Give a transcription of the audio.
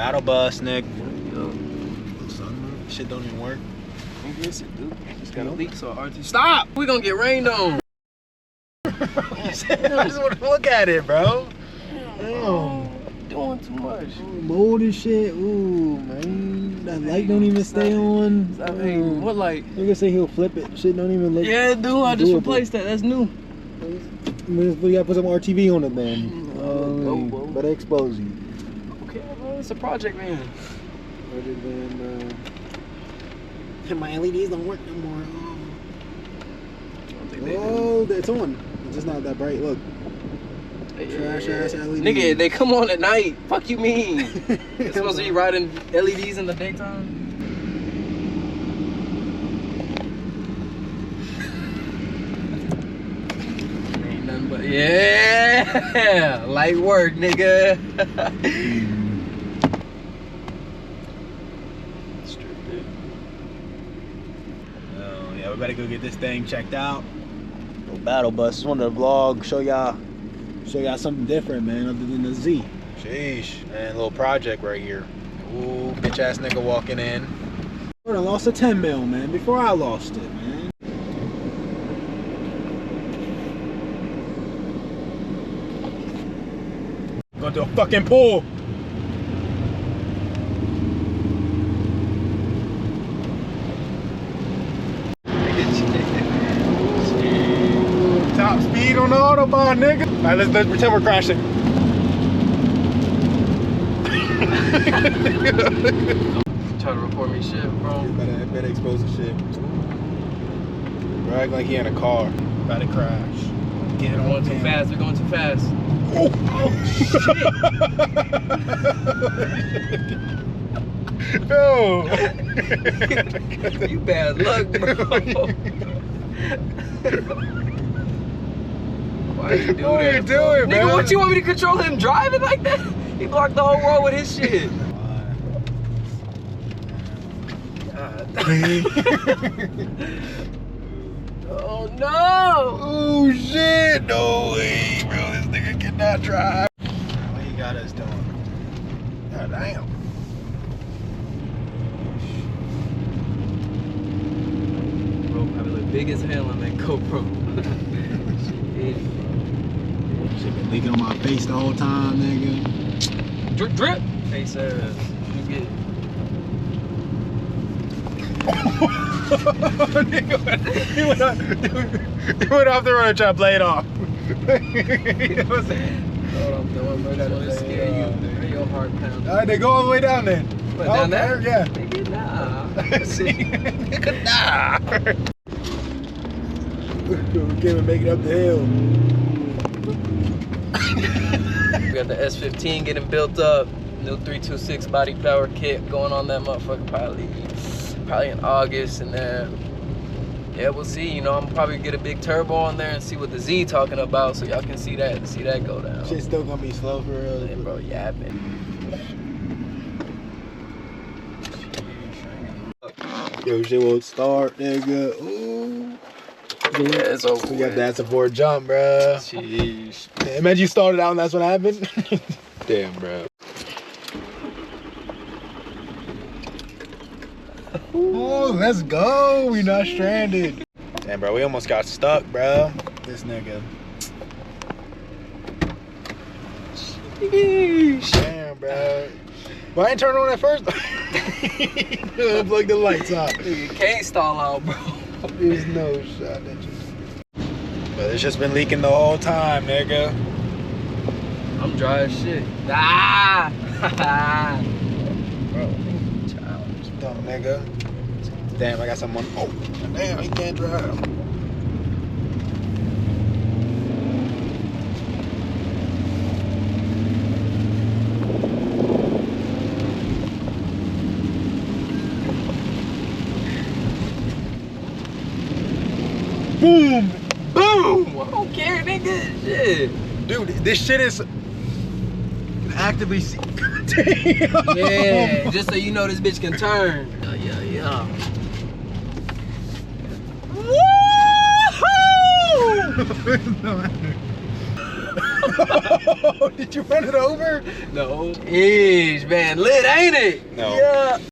Battle bus, Nick. Yo. Shit don't even work. Yes, it do. Just got a leak, so RT. Stop! We gonna get rained on. I just want to look at it, bro. Damn. Doing too much. Mold and shit. Ooh, man. That light don't even stay on. Stop. Hey, what light? Nigga say he'll flip it. Shit don't even look. Yeah, dude. I just replaced that. That's new. We gotta put some RTV on it, man. Better expose you. Okay, well, it's a project, man. Project van, my LEDs don't work no more. Oh, it's on. It's just not that bright. Look. Trash ass LEDs. Nigga, they come on at night. Fuck you mean? It's supposed to be riding LEDs in the daytime? Ain't nothing but yeah, light work, nigga. Yeah, we better go get this thing checked out. Little battle bus. Just wanted to vlog, show y'all something different, man, other than the Z. Sheesh, man, little project right here. Ooh, bitch ass nigga walking in. I lost a 10 mil, man, before I lost it, man. Going to a fucking pool. Top speed on the Autobahn, nigga. Alright, let's pretend we're crashing. Try to report me shit, bro. Better expose the shit. Brag like he in a car. About to crash. They're going too fast. They're going too fast. Oh, shit. No. You bad luck, bro. Why you doing that? What are you doing, man? Nigga, what you want me to control him driving like that? He blocked the whole road with his shit. Oh no! Oh shit! No way, bro. This nigga cannot drive. What he got us doing? God damn. Bro, probably look big as hell on that GoPro. Shit been leaking on my face the whole time, nigga. Drip, drip. Face ass. You get it. he went off the road and tried to play it off. Hold on, doing, bro. That's what scare you. Bring your heart pounding. Alright, then go all the way down then. What, down there? Yeah. Nigga, nah. Nigga, nah. We can't even make it up the hill. We got the S15 getting built up. New 326 body power kit going on that motherfucker probably in August, and then yeah, we'll see. You know, I'm probably get a big turbo on there and see what the Z talking about, so y'all can see that go down. Shit's still gonna be slow for real. Yeah, bro, yapping. Yo, shit won't start, nigga. Ooh. Yeah, it's over. We got that support jump, bro. Sheesh. Imagine you started out and that's what happened. Damn, bro. Oh, let's go. We not stranded. Damn, bro, we almost got stuck, bro. This nigga. Sheesh. Damn, bro. Why I ain't turn on at first? Unplug the lights out. You can't stall out, bro. There's no shot that you. But it's just been leaking the whole time, nigga. I'm dry as shit. Ah! Bro, childish, dumb nigga. Damn, I got someone. Oh, damn, he can't drive. Boom! Boom! I don't care, nigga. Shit. Dude, this shit is actively. Yeah, just so you know this bitch can turn. Yeah. Woohoo! Did you run it over? No. Eesh, man, lit, ain't it? No. Yeah.